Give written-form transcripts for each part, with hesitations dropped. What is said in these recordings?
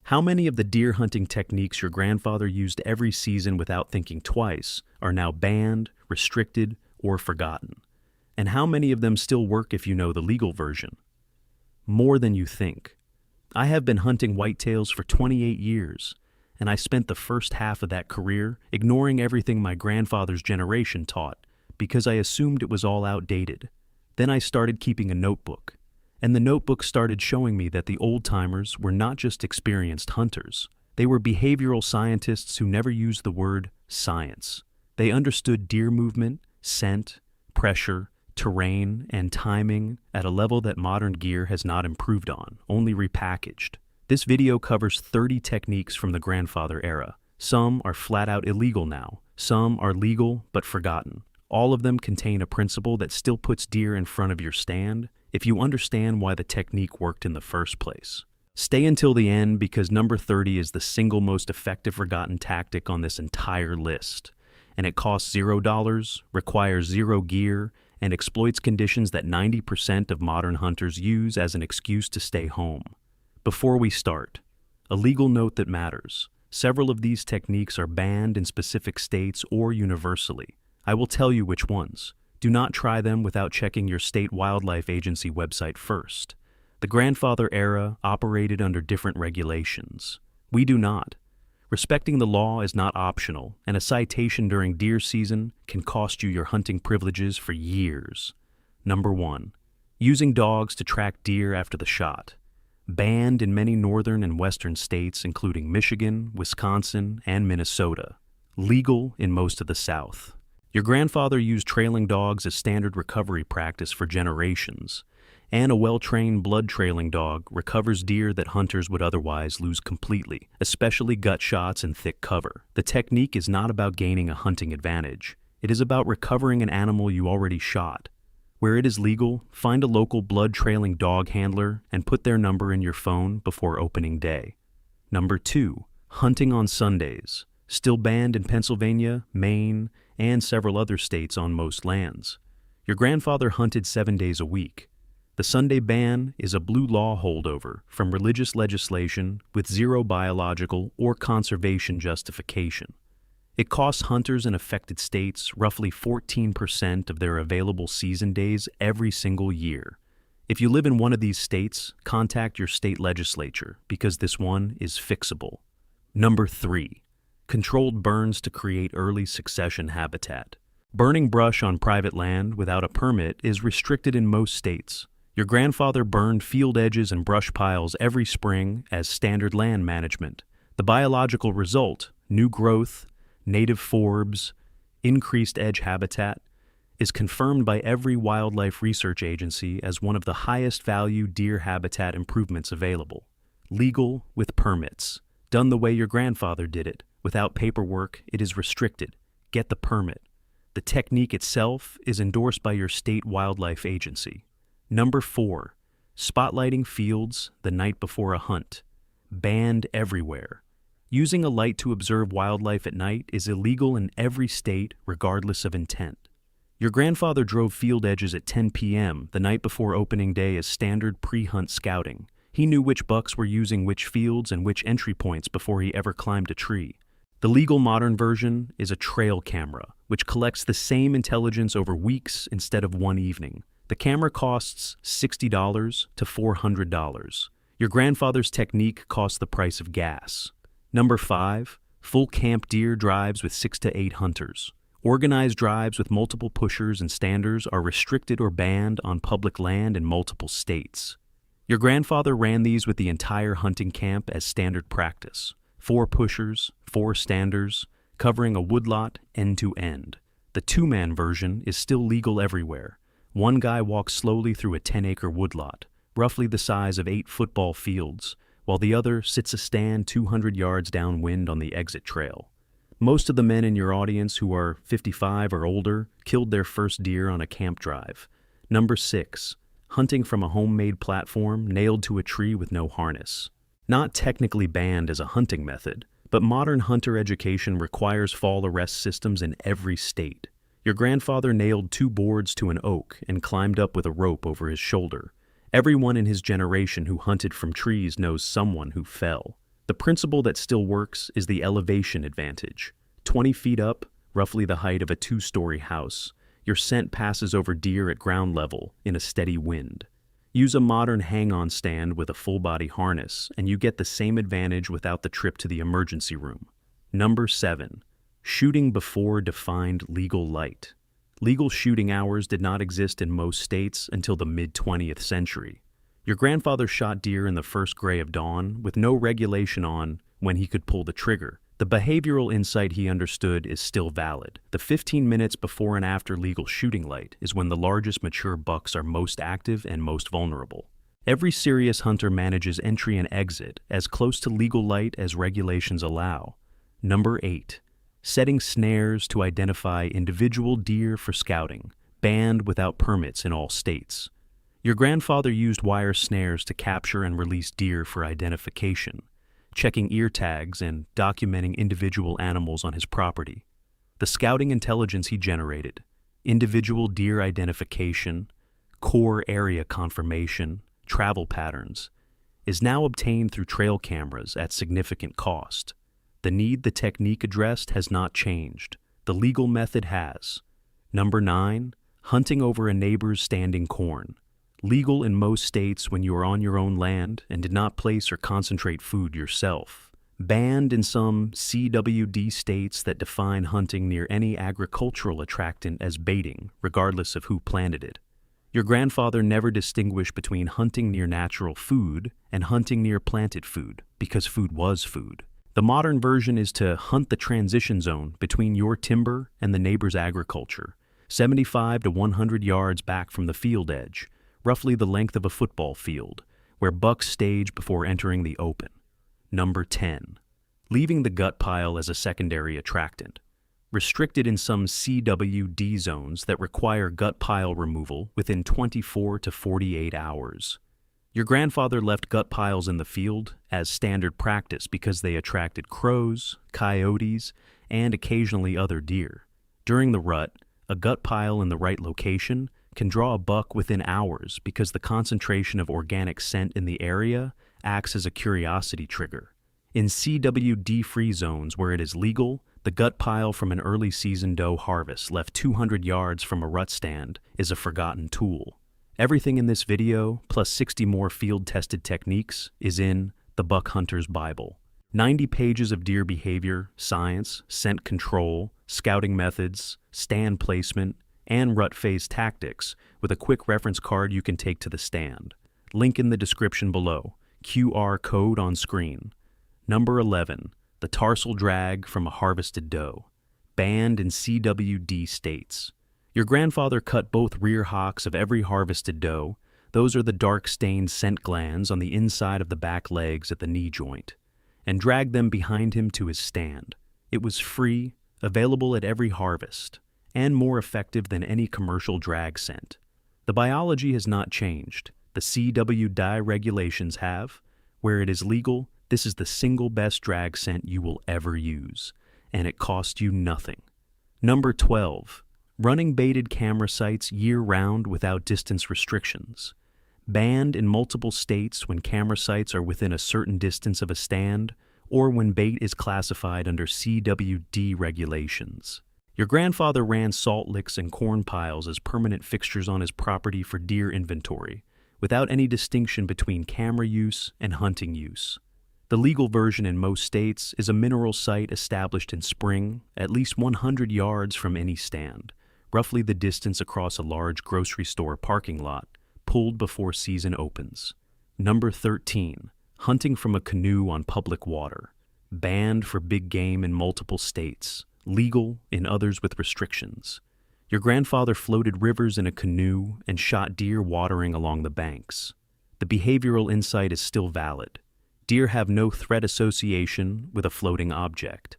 How many of the deer hunting techniques your grandfather used every season without thinking twice are now banned, restricted, or forgotten? And how many of them still work if you know the legal version? More than you think. I have been hunting whitetails for 28 years, and I spent the first half of that career ignoring everything my grandfather's generation taught because I assumed it was all outdated. Then I started keeping a notebook, and the notebook started showing me that the old-timers were not just experienced hunters. They were behavioral scientists who never used the word science. They understood deer movement, scent, pressure, terrain, and timing at a level that modern gear has not improved on, only repackaged. This video covers 30 techniques from the grandfather era. Some are flat out illegal now. Some are legal but forgotten. All of them contain a principle that still puts deer in front of your stand if you understand why the technique worked in the first place. Stay until the end because number 30 is the single most effective forgotten tactic on this entire list. And it costs $0, requires zero gear, and exploits conditions that 90% of modern hunters use as an excuse to stay home. Before we start, a legal note that matters. Several of these techniques are banned in specific states or universally. I will tell you which ones. Do not try them without checking your state wildlife agency website first. The grandfather era operated under different regulations. We do not. Respecting the law is not optional, and a citation during deer season can cost you your hunting privileges for years. Number 1. Using dogs to track deer after the shot. Banned in many northern and western states including Michigan, Wisconsin, and Minnesota. Legal in most of the South. Your grandfather used trailing dogs as standard recovery practice for generations, and a well-trained blood-trailing dog recovers deer that hunters would otherwise lose completely, especially gut shots in thick cover. The technique is not about gaining a hunting advantage. It is about recovering an animal you already shot. Where it is legal, find a local blood-trailing dog handler and put their number in your phone before opening day. Number 2. Hunting on Sundays. Still banned in Pennsylvania, Maine, and several other states on most lands. Your grandfather hunted 7 days a week. The Sunday ban is a blue law holdover from religious legislation with zero biological or conservation justification. It costs hunters in affected states roughly 14% of their available season days every single year. If you live in one of these states, contact your state legislature because this one is fixable. Number 3. Controlled burns to create early succession habitat. Burning brush on private land without a permit is restricted in most states. Your grandfather burned field edges and brush piles every spring as standard land management. The biological result, new growth, native forbs, increased edge habitat, is confirmed by every wildlife research agency as one of the highest value deer habitat improvements available. Legal with permits. Done the way your grandfather did it. Without paperwork, it is restricted. Get the permit. The technique itself is endorsed by your state wildlife agency. Number 4. Spotlighting fields the night before a hunt. Banned everywhere. Using a light to observe wildlife at night is illegal in every state, regardless of intent. Your grandfather drove field edges at 10 p.m. the night before opening day as standard pre-hunt scouting. He knew which bucks were using which fields and which entry points before he ever climbed a tree. The legal modern version is a trail camera, which collects the same intelligence over weeks instead of one evening. The camera costs $60 to $400. Your grandfather's technique costs the price of gas. Number 5. Full camp deer drives with 6 to 8 hunters. Organized drives with multiple pushers and standers are restricted or banned on public land in multiple states. Your grandfather ran these with the entire hunting camp as standard practice. 4 pushers, 4 standers, covering a woodlot end to end. The 2-man version is still legal everywhere. One guy walks slowly through a 10-acre woodlot, roughly the size of 8 football fields, while the other sits a stand 200 yards downwind on the exit trail. Most of the men in your audience who are 55 or older killed their first deer on a camp drive. Number 6. Hunting from a homemade platform nailed to a tree with no harness. Not technically banned as a hunting method, but modern hunter education requires fall arrest systems in every state. Your grandfather nailed 2 boards to an oak and climbed up with a rope over his shoulder. Everyone in his generation who hunted from trees knows someone who fell. The principle that still works is the elevation advantage. 20 feet up, roughly the height of a two-story house, your scent passes over deer at ground level in a steady wind. Use a modern hang-on stand with a full-body harness, and you get the same advantage without the trip to the emergency room. Number 7. Shooting before defined legal light. Legal shooting hours did not exist in most states until the mid-20th century. Your grandfather shot deer in the first gray of dawn with no regulation on when he could pull the trigger. The behavioral insight he understood is still valid. The 15 minutes before and after legal shooting light is when the largest mature bucks are most active and most vulnerable. Every serious hunter manages entry and exit as close to legal light as regulations allow. Number 8. Setting snares to identify individual deer for scouting, banned without permits in all states. Your grandfather used wire snares to capture and release deer for identification, checking ear tags and documenting individual animals on his property. The scouting intelligence he generated, individual deer identification, core area confirmation, travel patterns, is now obtained through trail cameras at significant cost. The need the technique addressed has not changed. The legal method has. Number 9. Hunting over a neighbor's standing corn. Legal in most states when you are on your own land and did not place or concentrate food yourself. Banned in some CWD states that define hunting near any agricultural attractant as baiting, regardless of who planted it. Your grandfather never distinguished between hunting near natural food and hunting near planted food, because food was food. The modern version is to hunt the transition zone between your timber and the neighbor's agriculture, 75 to 100 yards back from the field edge, roughly the length of a football field, where bucks stage before entering the open. Number 10. Leaving the gut pile as a secondary attractant. Restricted in some CWD zones that require gut pile removal within 24 to 48 hours. Your grandfather left gut piles in the field as standard practice because they attracted crows, coyotes, and occasionally other deer. During the rut, a gut pile in the right location can draw a buck within hours because the concentration of organic scent in the area acts as a curiosity trigger. In CWD-free zones where it is legal, the gut pile from an early season doe harvest left 200 yards from a rut stand is a forgotten tool. Everything in this video, plus 60 more field-tested techniques, is in The Buck Hunter's Bible. 90 pages of deer behavior, science, scent control, scouting methods, stand placement, and rut phase tactics with a quick reference card you can take to the stand. Link in the description below. QR code on screen. Number 11. The tarsal drag from a harvested doe. Banned in CWD states. Your grandfather cut both rear hocks of every harvested doe. Those are the dark-stained scent glands on the inside of the back legs at the knee joint, and dragged them behind him to his stand. It was free, available at every harvest, and more effective than any commercial drag scent. The biology has not changed. The CWD regulations have. Where it is legal, this is the single best drag scent you will ever use, and it costs you nothing. Number 12. Running baited camera sites year-round without distance restrictions. Banned in multiple states when camera sites are within a certain distance of a stand, or when bait is classified under CWD regulations. Your grandfather ran salt licks and corn piles as permanent fixtures on his property for deer inventory, without any distinction between camera use and hunting use. The legal version in most states is a mineral site established in spring, at least 100 yards from any stand, roughly the distance across a large grocery store parking lot, pulled before season opens. Number 13. Hunting from a canoe on public water. Banned for big game in multiple states, legal in others with restrictions. Your grandfather floated rivers in a canoe and shot deer watering along the banks. The behavioral insight is still valid. Deer have no threat association with a floating object.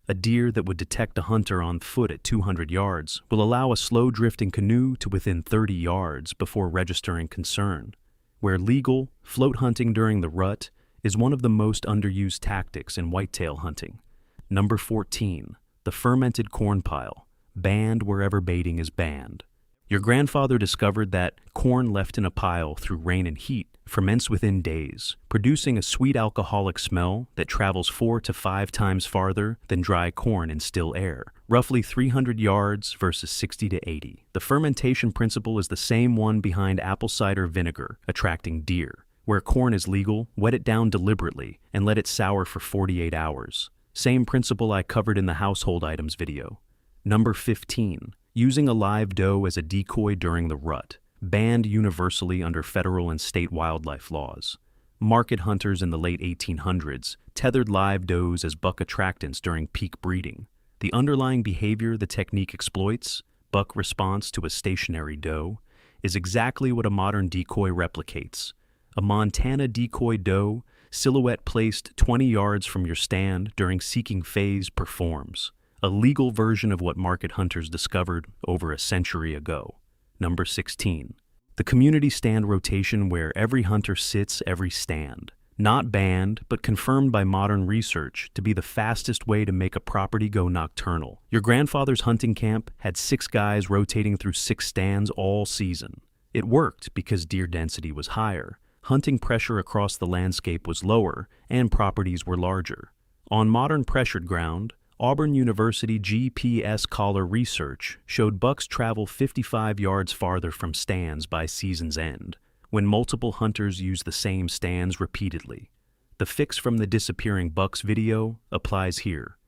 A deer that would detect a hunter on foot at 200 yards will allow a slow drifting canoe to within 30 yards before registering concern. Where legal, float hunting during the rut is one of the most underused tactics in whitetail hunting. Number 14. The fermented corn pile. Banned wherever baiting is banned. Your grandfather discovered that corn left in a pile through rain and heat ferments within days, producing a sweet alcoholic smell that travels 4 to 5 times farther than dry corn in still air, roughly 300 yards versus 60 to 80. The fermentation principle is the same one behind apple cider vinegar attracting deer. Where corn is legal, wet it down deliberately and let it sour for 48 hours. Same principle I covered in the household items video. Number 15. Using a live doe as a decoy during the rut. Banned universally under federal and state wildlife laws. Market hunters in the late 1800s tethered live does as buck attractants during peak breeding. The underlying behavior the technique exploits, buck response to a stationary doe, is exactly what a modern decoy replicates. A Montana decoy doe, silhouette placed 20 yards from your stand during seeking phase, performs. A legal version of what market hunters discovered over a century ago. Number 16. The community stand rotation where every hunter sits every stand. Not banned, but confirmed by modern research to be the fastest way to make a property go nocturnal. Your grandfather's hunting camp had 6 guys rotating through 6 stands all season. It worked because deer density was higher, hunting pressure across the landscape was lower, and properties were larger. On modern pressured ground, Auburn University GPS collar research showed bucks travel 55 yards farther from stands by season's end, when multiple hunters use the same stands repeatedly. The fix from the disappearing bucks video applies here.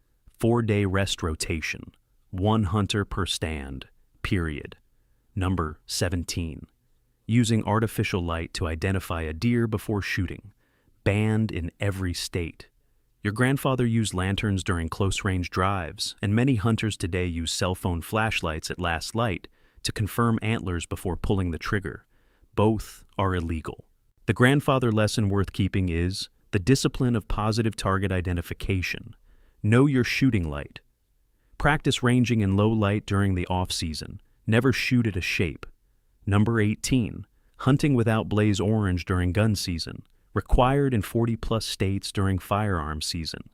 4-day rest rotation. 1 hunter per stand. Period. Number 17. Using artificial light to identify a deer before shooting. Banned in every state. Your grandfather used lanterns during close-range drives, and many hunters today use cell phone flashlights at last light to confirm antlers before pulling the trigger. Both are illegal. The grandfather lesson worth keeping is the discipline of positive target identification. Know your shooting light. Practice ranging in low light during the off-season. Never shoot at a shape. Number 18. Hunting without blaze orange during gun season. Required in 40-plus states during firearm season.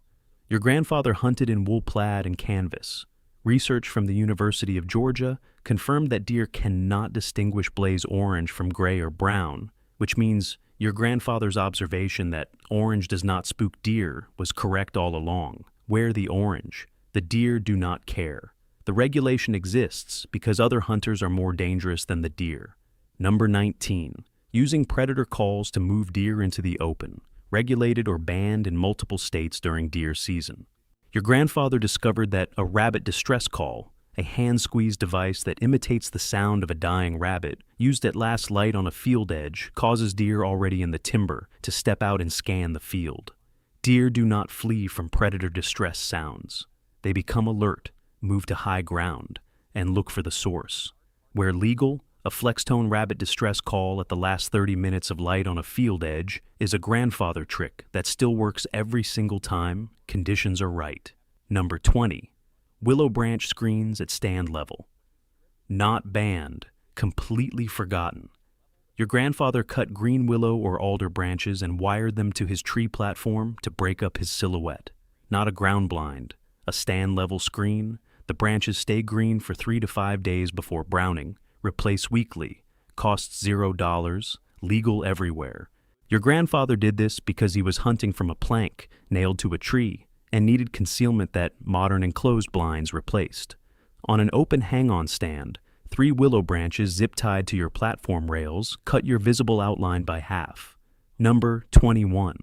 Your grandfather hunted in wool plaid and canvas. Research from the University of Georgia confirmed that deer cannot distinguish blaze orange from gray or brown, which means your grandfather's observation that orange does not spook deer was correct all along. Wear the orange. The deer do not care. The regulation exists because other hunters are more dangerous than the deer. Number 19. Using predator calls to move deer into the open, regulated or banned in multiple states during deer season. Your grandfather discovered that a rabbit distress call, a hand-squeeze device that imitates the sound of a dying rabbit, used at last light on a field edge, causes deer already in the timber to step out and scan the field. Deer do not flee from predator distress sounds. They become alert, move to high ground, and look for the source. Where legal, a flex-tone rabbit distress call at the last 30 minutes of light on a field edge is a grandfather trick that still works every single time conditions are right. Number 20. Willow branch screens at stand level. Not banned, completely forgotten. Your grandfather cut green willow or alder branches and wired them to his tree platform to break up his silhouette. Not a ground blind, a stand-level screen. The branches stay green for 3 to 5 days before browning. Replace weekly, costs $0, legal everywhere. Your grandfather did this because he was hunting from a plank nailed to a tree and needed concealment that modern enclosed blinds replaced. On an open hang-on stand, 3 willow branches zip-tied to your platform rails cut your visible outline by half. Number 21.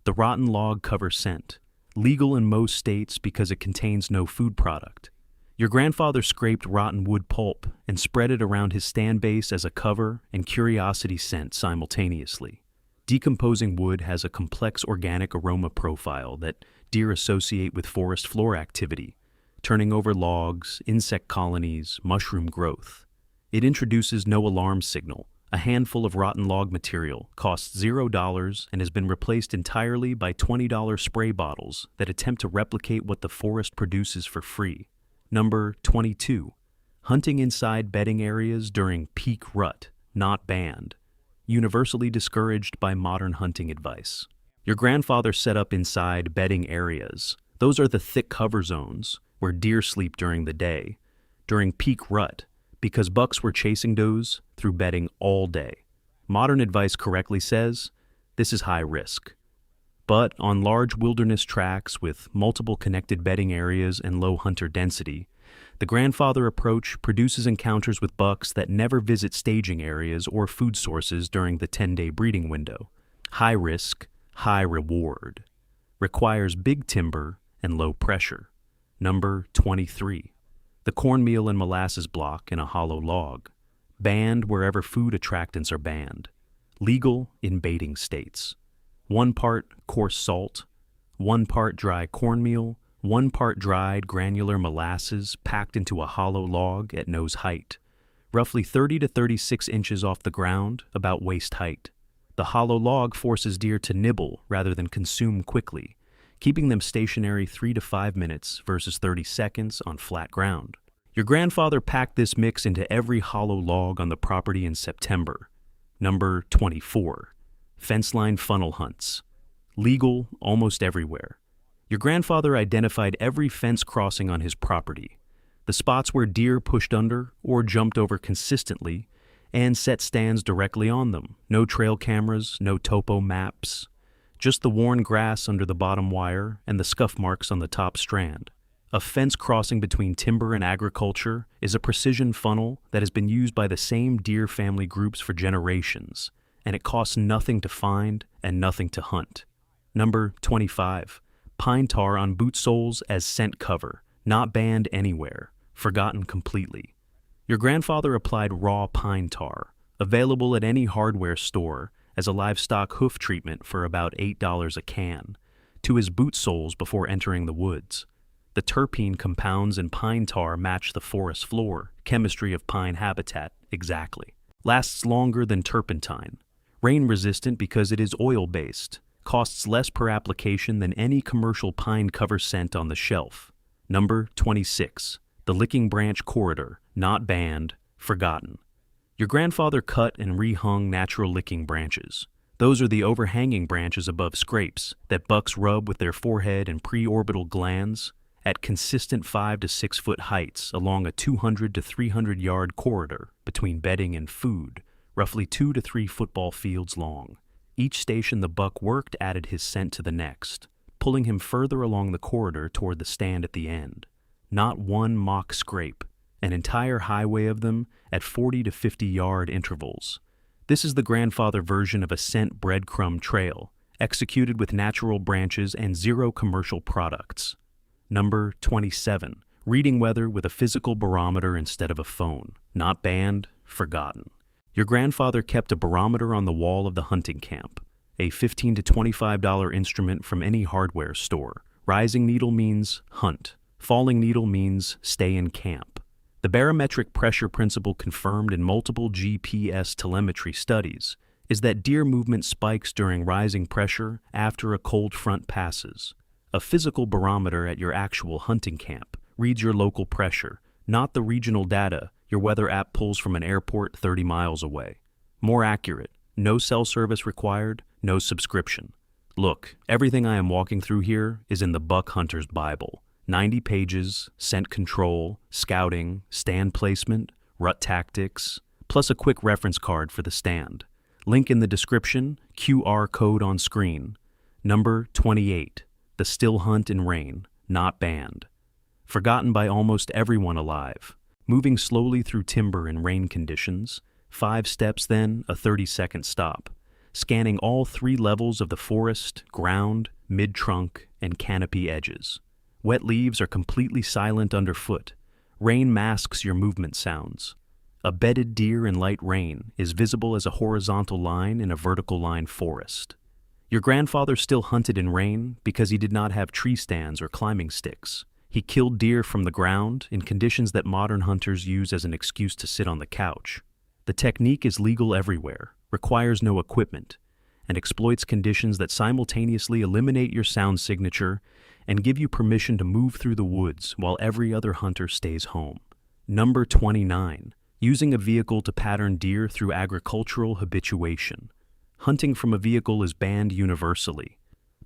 The rotten log cover scent. Legal in most states because it contains no food product. Your grandfather scraped rotten wood pulp and spread it around his stand base as a cover and curiosity scent simultaneously. Decomposing wood has a complex organic aroma profile that deer associate with forest floor activity, turning over logs, insect colonies, mushroom growth. It introduces no alarm signal. A handful of rotten log material costs $0 and has been replaced entirely by $20 spray bottles that attempt to replicate what the forest produces for free. Number 22. Hunting inside bedding areas during peak rut, not banned. Universally discouraged by modern hunting advice. Your grandfather set up inside bedding areas. Those are the thick cover zones where deer sleep during the day. During peak rut, because bucks were chasing does through bedding all day. Modern advice correctly says this is high risk. But on large wilderness tracts with multiple connected bedding areas and low hunter density, the grandfather approach produces encounters with bucks that never visit staging areas or food sources during the 10-day breeding window. High risk, high reward. Requires big timber and low pressure. Number 23. The cornmeal and molasses block in a hollow log. Banned wherever food attractants are banned. Legal in baiting states. 1 part coarse salt, 1 part dry cornmeal, 1 part dried granular molasses packed into a hollow log at nose height, roughly 30 to 36 inches off the ground, about waist height. The hollow log forces deer to nibble rather than consume quickly, keeping them stationary 3 to 5 minutes versus 30 seconds on flat ground. Your grandfather packed this mix into every hollow log on the property in September. Number 24. Fence line funnel hunts. Legal almost everywhere. Your grandfather identified every fence crossing on his property, the spots where deer pushed under or jumped over consistently, and set stands directly on them. No trail cameras, no topo maps, just the worn grass under the bottom wire and the scuff marks on the top strand. A fence crossing between timber and agriculture is a precision funnel that has been used by the same deer family groups for generations, and it costs nothing to find and nothing to hunt. Number 25. Pine tar on boot soles as scent cover, not banned anywhere, forgotten completely. Your grandfather applied raw pine tar, available at any hardware store as a livestock hoof treatment for about $8 a can, to his boot soles before entering the woods. The terpene compounds in pine tar match the forest floor, chemistry of pine habitat, exactly. Lasts longer than turpentine. Rain-resistant because it is oil-based. Costs less per application than any commercial pine cover scent on the shelf. Number 26. The licking branch corridor, not banned, forgotten. Your grandfather cut and rehung natural licking branches. Those are the overhanging branches above scrapes that bucks rub with their forehead and preorbital glands at consistent 5 to 6 foot heights along a 200 to 300 yard corridor between bedding and food, roughly 2 to 3 football fields long. Each station the buck worked added his scent to the next, pulling him further along the corridor toward the stand at the end. Not one mock scrape, an entire highway of them at 40 to 50 yard intervals. This is the grandfather version of a scent breadcrumb trail, executed with natural branches and zero commercial products. Number 27. Reading weather with a physical barometer instead of a phone. Not banned, forgotten. Your grandfather kept a barometer on the wall of the hunting camp, a $15 to $25 instrument from any hardware store. Rising needle means hunt. Falling needle means stay in camp. The barometric pressure principle confirmed in multiple GPS telemetry studies is that deer movement spikes during rising pressure after a cold front passes. A physical barometer at your actual hunting camp reads your local pressure, not the regional data your weather app pulls from an airport 30 miles away. More accurate, no cell service required, no subscription. Look, everything I am walking through here is in the Buck Hunter's Bible. 90 pages, scent control, scouting, stand placement, rut tactics, plus a quick reference card for the stand. Link in the description, QR code on screen. Number 28. The still hunt in rain, not banned. Forgotten by almost everyone alive. Moving slowly through timber in rain conditions, 5 steps then a 30-second stop, scanning all 3 levels of the forest, ground, mid-trunk, and canopy edges. Wet leaves are completely silent underfoot. Rain masks your movement sounds. A bedded deer in light rain is visible as a horizontal line in a vertical line forest. Your grandfather still hunted in rain because he did not have tree stands or climbing sticks. He killed deer from the ground in conditions that modern hunters use as an excuse to sit on the couch. The technique is legal everywhere, requires no equipment, and exploits conditions that simultaneously eliminate your sound signature and give you permission to move through the woods while every other hunter stays home. Number 29. Using a vehicle to pattern deer through agricultural habituation. Hunting from a vehicle is banned universally,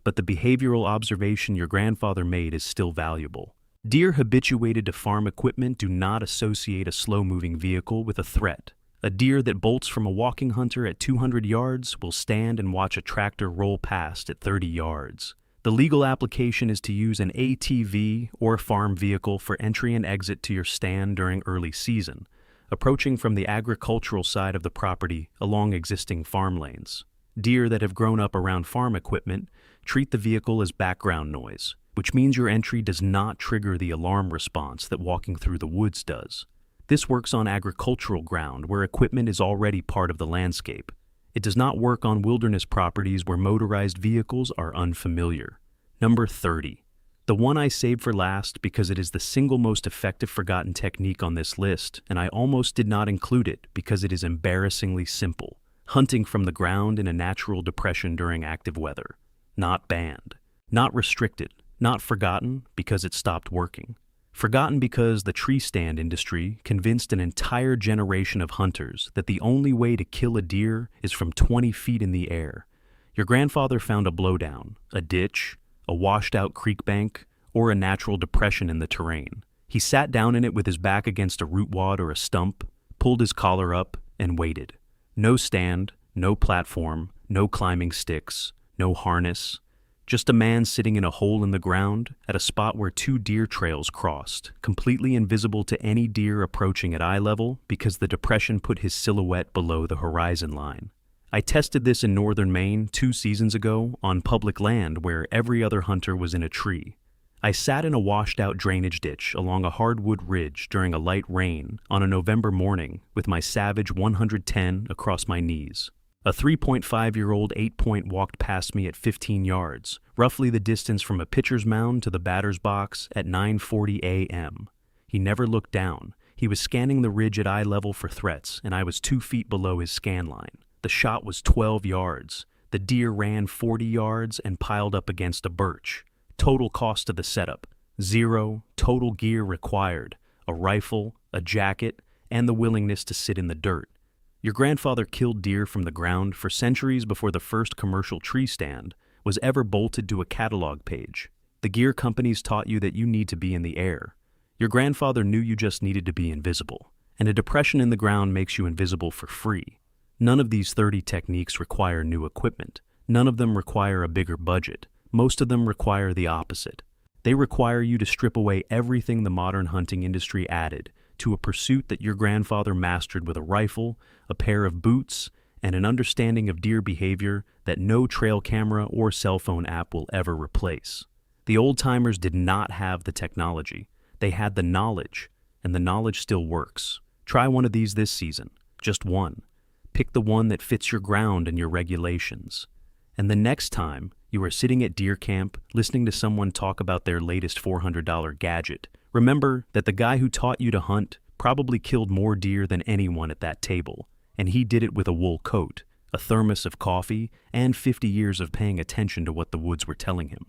but the behavioral observation your grandfather made is still valuable. Deer habituated to farm equipment do not associate a slow-moving vehicle with a threat. A deer that bolts from a walking hunter at 200 yards will stand and watch a tractor roll past at 30 yards. The legal application is to use an ATV or farm vehicle for entry and exit to your stand during early season, approaching from the agricultural side of the property along existing farm lanes. Deer that have grown up around farm equipment treat the vehicle as background noise, which means your entry does not trigger the alarm response that walking through the woods does. This works on agricultural ground where equipment is already part of the landscape. It does not work on wilderness properties where motorized vehicles are unfamiliar. Number 30. The one I saved for last because it is the single most effective forgotten technique on this list, and I almost did not include it because it is embarrassingly simple. Hunting from the ground in a natural depression during active weather. Not banned. Not restricted. Not forgotten because it stopped working. Forgotten because the tree stand industry convinced an entire generation of hunters that the only way to kill a deer is from 20 feet in the air. Your grandfather found a blowdown, a ditch, a washed-out creek bank, or a natural depression in the terrain. He sat down in it with his back against a root wad or a stump, pulled his collar up, and waited. No stand, no platform, no climbing sticks, no harness. Just a man sitting in a hole in the ground at a spot where 2 deer trails crossed, completely invisible to any deer approaching at eye level because the depression put his silhouette below the horizon line. I tested this in northern Maine 2 seasons ago on public land where every other hunter was in a tree. I sat in a washed-out drainage ditch along a hardwood ridge during a light rain on a November morning with my Savage 110 across my knees. A 3.5-year-old 8-point walked past me at 15 yards, roughly the distance from a pitcher's mound to the batter's box at 9:40 a.m. He never looked down. He was scanning the ridge at eye level for threats, and I was 2 feet below his scan line. The shot was 12 yards. The deer ran 40 yards and piled up against a birch. Total cost of the setup, 0. Total gear required, a rifle, a jacket, and the willingness to sit in the dirt. Your grandfather killed deer from the ground for centuries before the first commercial tree stand was ever bolted to a catalog page. The gear companies taught you that you need to be in the air. Your grandfather knew you just needed to be invisible, and a depression in the ground makes you invisible for free. None of these 30 techniques require new equipment. None of them require a bigger budget. Most of them require the opposite. They require you to strip away everything the modern hunting industry added to a pursuit that your grandfather mastered with a rifle, a pair of boots, and an understanding of deer behavior that no trail camera or cell phone app will ever replace. The old-timers did not have the technology. They had the knowledge, and the knowledge still works. Try one of these this season, just one. Pick the one that fits your ground and your regulations. And the next time you are sitting at deer camp listening to someone talk about their latest $400 gadget, remember that the guy who taught you to hunt probably killed more deer than anyone at that table, and he did it with a wool coat, a thermos of coffee, and 50 years of paying attention to what the woods were telling him.